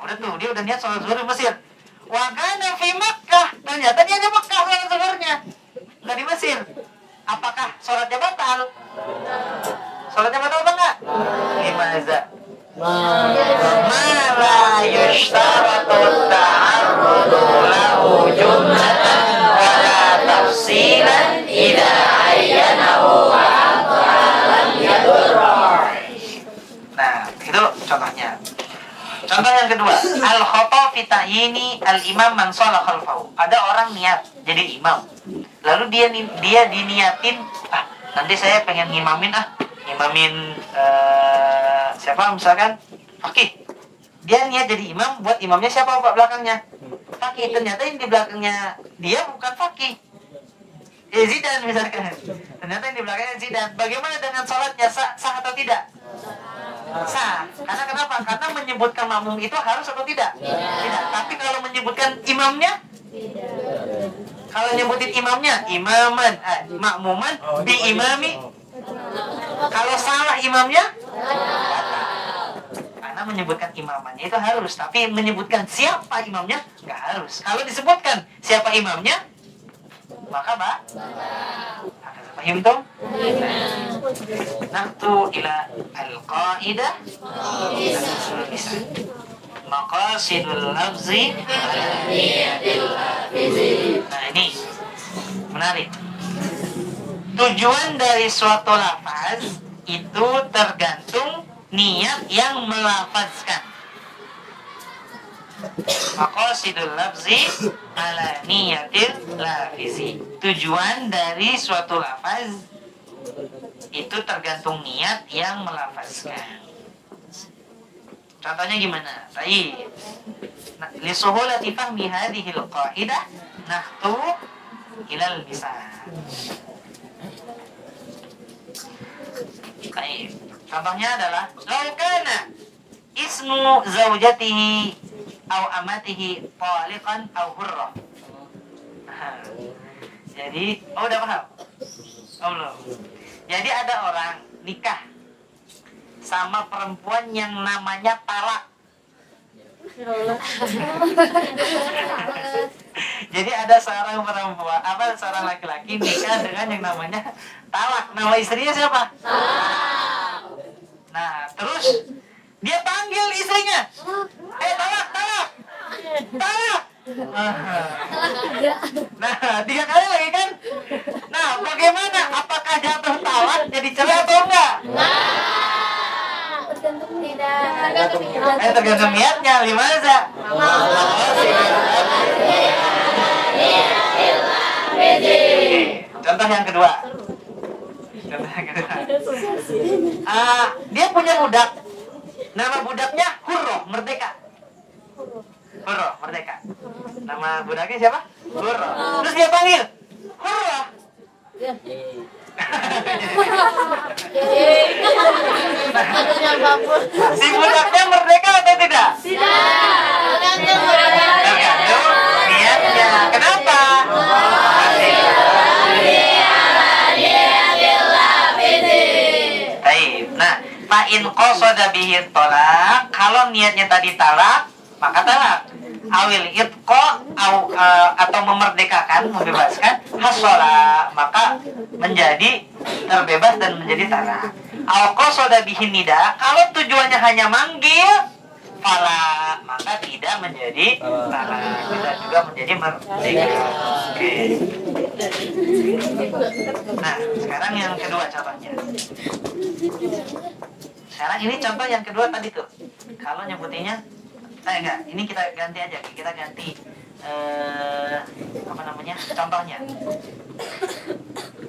A: Udah tuh, dia udah niat sholat zuhur di Mesir. Wa kana fi Makkah, ternyata dia di Makkah sholat zuhurnya, nggak di Mesir. Apakah sholatnya batal? Sholatnya batal apa enggak? Limaza? Ma la yushtaratu ta'arrudu lahu jumlatan wa la tafsilan ila ayyanahu wa aqaran yadurra. Nah, itu contohnya. Contoh yang kedua, al-khata fi ta'yini al-imam man shala khalfahu. Ada orang niat jadi imam. Lalu dia diniatin, nanti saya pengen ngimamin siapa misalkan Fakih. Dia niat jadi imam, buat imamnya siapa Pak belakangnya? Fakih. Ternyata yang di belakangnya dia bukan Fakih. Zidan misalkan. Ternyata yang di belakangnya Zidan. Bagaimana dengan sholatnya? Sah atau tidak? Sah. Karena kenapa? Karena menyebutkan makmum itu harus atau tidak? Tidak. Tapi kalau menyebutkan imamnya? Kalau nyebutin imamnya, imaman, makmuman, bi imami. Kalau salah imamnya, karena menyebutkan imamannya itu harus, tapi menyebutkan siapa imamnya nggak harus. Kalau disebutkan siapa imamnya, maka paham itu? Nahtu ila al-qaidah maqasidul lafzi. Nah, ini menarik. Tujuan dari suatu lafaz itu tergantung niat yang melafazkan. Maqasidul lafzi ala niyatil lafizi. Tujuan dari suatu lafaz itu tergantung niat yang melafazkan. Contohnya gimana? Baik. Li suhulati fahmi hadhil qaidah nahtu ilal misal. Baik. Contohnya adalah law kana ismu zaujatihi aw amatihi taliqan aw hurrah. Jadi, udah paham? Belum. Jadi ada orang nikah sama perempuan yang namanya Talak. Jadi ada seorang perempuan, seorang laki-laki nikah dengan yang namanya Talak. Nama istrinya siapa? Talak. Nah, terus dia panggil istrinya, Talak, Talak. talak. Nah, 3 kali lagi kan? Nah, bagaimana? Apakah jatuh talak jadi cerai atau enggak? Tergantung niatnya. Limaza? Contoh yang kedua. Dia punya budak. Nama budaknya Hurroh, merdeka. Hurroh, merdeka. Nama budaknya siapa? Hurroh. Terus dia panggil Hurroh. Si budaknya merdeka atau tidak? Tergantung niatnya. Kenapa? Nah, fa'in qasada bihi tolak, kalau niatnya tadi talak, maka talak. Awil itqa atau memerdekakan, membebaskan, hasola, maka menjadi terbebas dan menjadi talak. Aw qasada bihi nida, kalau tujuannya hanya manggil, fala, maka tidak menjadi talak, tidak juga menjadi merdeka. Oke. Nah, sekarang yang kedua contohnya. Sekarang ini contoh yang kedua tadi tuh. Kalau nyebutinnya, enggak, ini kita ganti aja. Kita ganti apa namanya? Contohnya.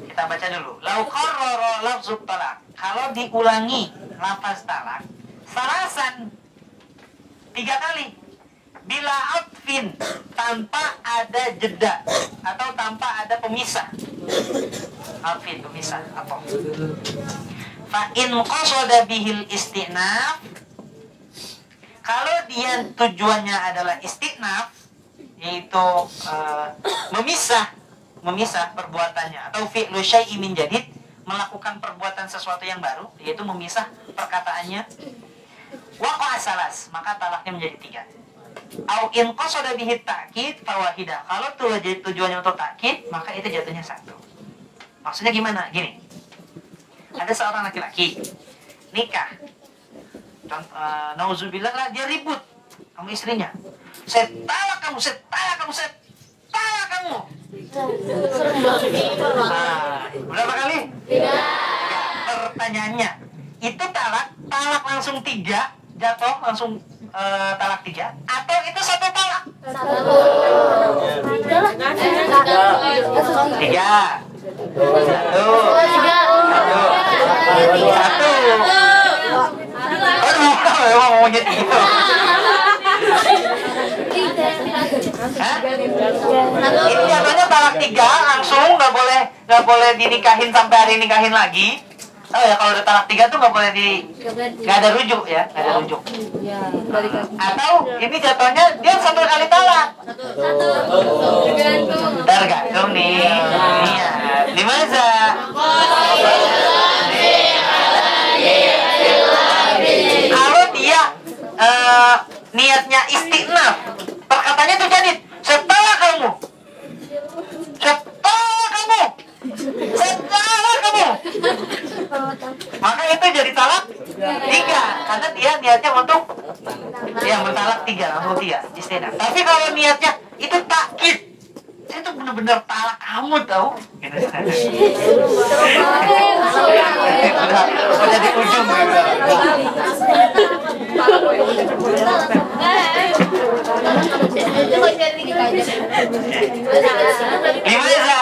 A: Kita baca dulu. Lau qarrara lafzut talak. Kalau diulangi lafaz talak, salasan 3 kali. Bila atfin, tanpa ada jeda atau tanpa ada pemisah. Atfin, pemisah apa? Fa'in qasada bihil istinaf, kalau dia tujuannya adalah istinaf, yaitu memisah perbuatannya, atau fi'lu syai'in min jadid, melakukan perbuatan sesuatu yang baru, yaitu memisah perkataannya, waqa'a salas, maka talaknya menjadi 3. Au in qasada bihi ta'kid fawahidah, kalau tujuannya untuk ta'kid, maka itu jatuhnya 1. Maksudnya gimana? Gini, ada seorang laki-laki nikah, nauzubillah lah, dia ribut sama istrinya. Saya talak kamu, saya talak kamu, saya talak kamu. Berapa kali? 3. Pertanyaannya, itu talak langsung 3, jatuh langsung talak 3, atau itu 1 talak? 3. 1. Aduh, memang maunya 3. Ini jatuhnya talak 3 langsung, nggak boleh dinikahin sampai hari nikahin lagi. Oh ya, kalau udah talak 3 tuh nggak ada rujuk ya, nggak ada rujuk. Atau ini jatuhnya dia 1 kali talak. Tergantung nih. Iya. Limaza? Kalau dia niatnya istinaf, perkataannya tuh jadi setelah kamu, maka itu jadi talak 3, karena dia niatnya untuk yang bertalak 3, langsung 3 istinaf. Tapi kalau niatnya itu takkid, itu benar-benar talak kamu tahu. Udah di ujung gimana?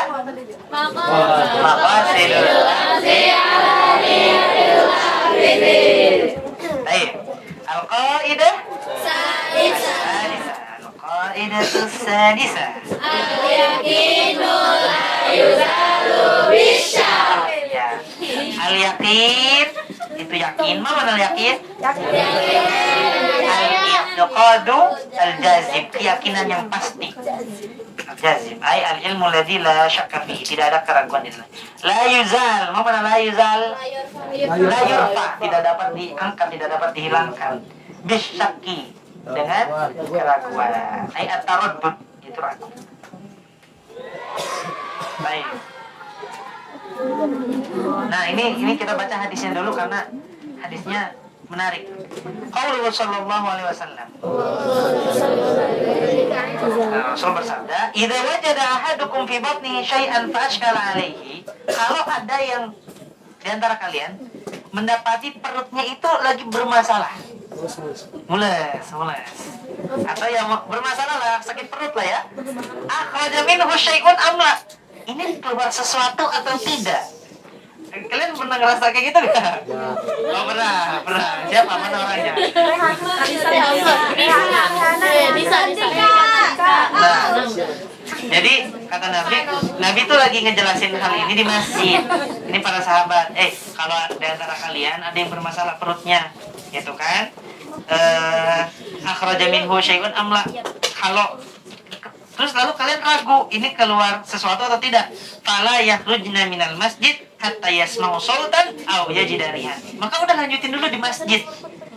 A: Al-Qaidah Al-Qaidah Sadisa Al-Yaqinu la yuzalu bisyak. Al-Yaqin itu yakin. Mana al-Yaqin? Al-I'tiqadu al-jazim, keyakinan yang pasti. Al-jazim ay al-ilmu alladzi la syakka fihi, tidak ada keraguan di dalamnya. La yuzal, mana la yuzal? La yurfa, tidak dapat diangkat, tidak dapat dihilangkan. Bisyaki, dengan keraguan. Ay at-taraddud, itu ragu. Baik. Nah, ini kita baca hadisnya dulu karena hadisnya menarik. Qauluhu sallallahu alaihi wasallam. Rasul bersabda, "Idza wajada ahadukum fi batnihi syai'an fa ashkala alaihi." Kalau ada yang di antara kalian mendapati perutnya itu lagi bermasalah. Mules. Atau yang bermasalah lah, sakit perut lah ya. Akhraja minhu syai'un amla. Ini keluar sesuatu atau tidak? Kalian pernah ngerasa kayak gitu gak? Oh pernah. Siapa? Mana orangnya? Nah, jadi kata Nabi itu lagi ngejelasin hal ini di masjid. Ini para sahabat. Kalau di antara kalian ada yang bermasalah perutnya, gitu kan? Akhraja minhu syai'un amla. Kalau terus lalu kalian ragu ini keluar sesuatu atau tidak, fala yakhrujna minal masjid hatta yasma'u sautan aw yajida rihan. Maka udah lanjutin dulu di masjid.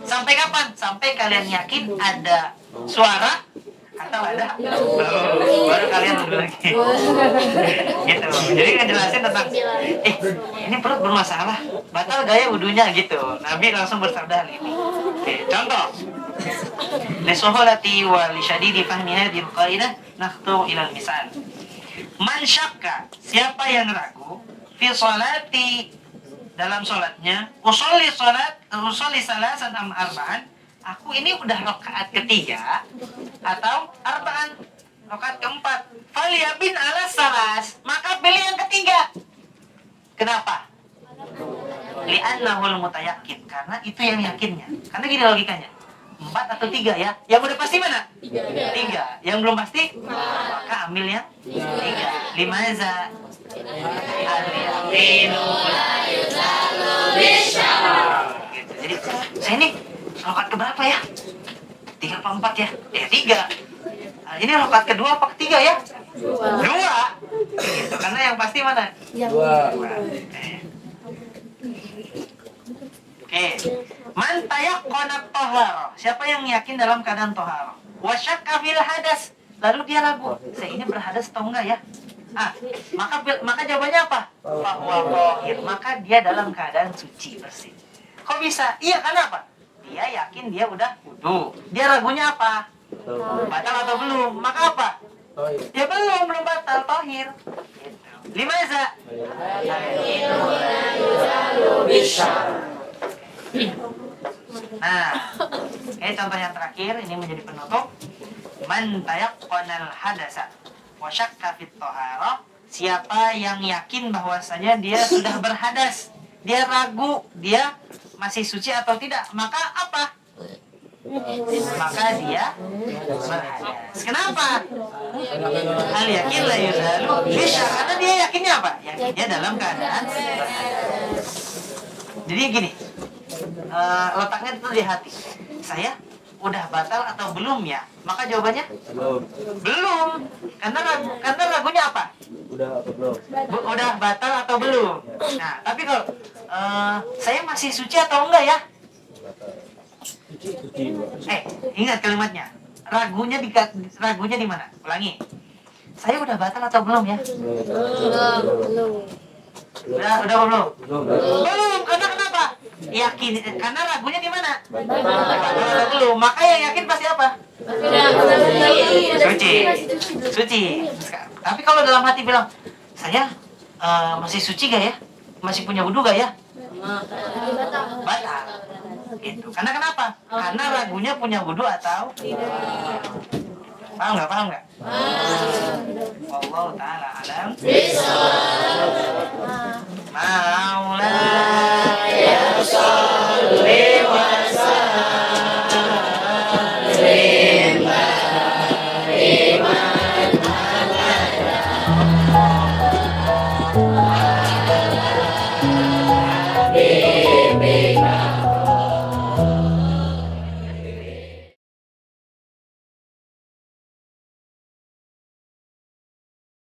A: Sampai kapan? Sampai kalian yakin ada suara atau ada baru kalian dulu lagi. Gitu. Jadi ngejelasin tentang ini perut bermasalah, batal gaya wudunya gitu. Nabi langsung bersabda hal ini. Contoh. Lisuhulati wa lisyadidi fahmi hadhil qaidah nakhtu ilal misal. Man syakka, siapa yang ragu fi sholati, dalam sholatnya, usolli salasan am arba'an, aku ini udah rakaat ketiga atau arba'an, rakaat keempat, falyabin ala salas, maka pilih yang ketiga. Kenapa? Li'annahul mutayakin, karena itu yang yakinnya. Karena gini logikanya, 4 atau 3 ya. Yang udah pasti mana? 3. Yang belum pasti? Maka ambil yang 3. Limaza al-yaqinu la yuzalu bisyarah. Gitu. Jadi saya ini rakaat keberapa ya? 3 apa 4 ya? 3. Ini rakaat kedua apa ketiga ya? 2. Gitu. Karena yang pasti mana? 2. Oke. Man tayaqqana tahara. Siapa yang yakin dalam keadaan tahara? Wa syakka fil hadas. Lalu dia ragu, saya ini berhadas atau enggak ya? Maka jawabannya apa? Bahwa tahir. Maka dia dalam keadaan suci, bersih. Kok bisa? Iya, karena apa? Dia yakin dia udah wudu. Dia ragunya apa? Batal atau belum? Maka apa? Ya belum batal, tahir. Limaza? Nah, contoh yang terakhir ini menjadi penutup. Man tayaqqanal hadasa wa syakka fit thahara. Siapa yang yakin bahwasanya dia sudah berhadas, dia ragu dia masih suci atau tidak, maka apa? Maka dia berhadas. Kenapa? Al yakin la yuzalu bisyarah. Karena dia yakinnya apa? Yakinnya dalam keadaan berhadas. Jadi gini, letaknya itu di hati. Saya udah batal atau belum ya? Maka jawabannya belum. Karena ragunya apa? Udah batal atau belum? Nah, tapi kalau saya masih suci atau enggak ya? Ingat kalimatnya. Ragunya di mana? Ulangi. Saya udah batal atau belum ya? Udah belum? Belum. Karena kenapa? Yakin. Karena ragunya di mana? Belum. Maka yang yakin pasti apa? Suci. Tapi kalau dalam hati bilang, saya masih suci gak ya? Masih punya wudu gak ya? Batal. Gitu. Karena kenapa? Karena ragunya punya wudu atau tidak. Paham nggak? Wallahu ta'ala alam. Maulaya sholli wa sallim daiman abada.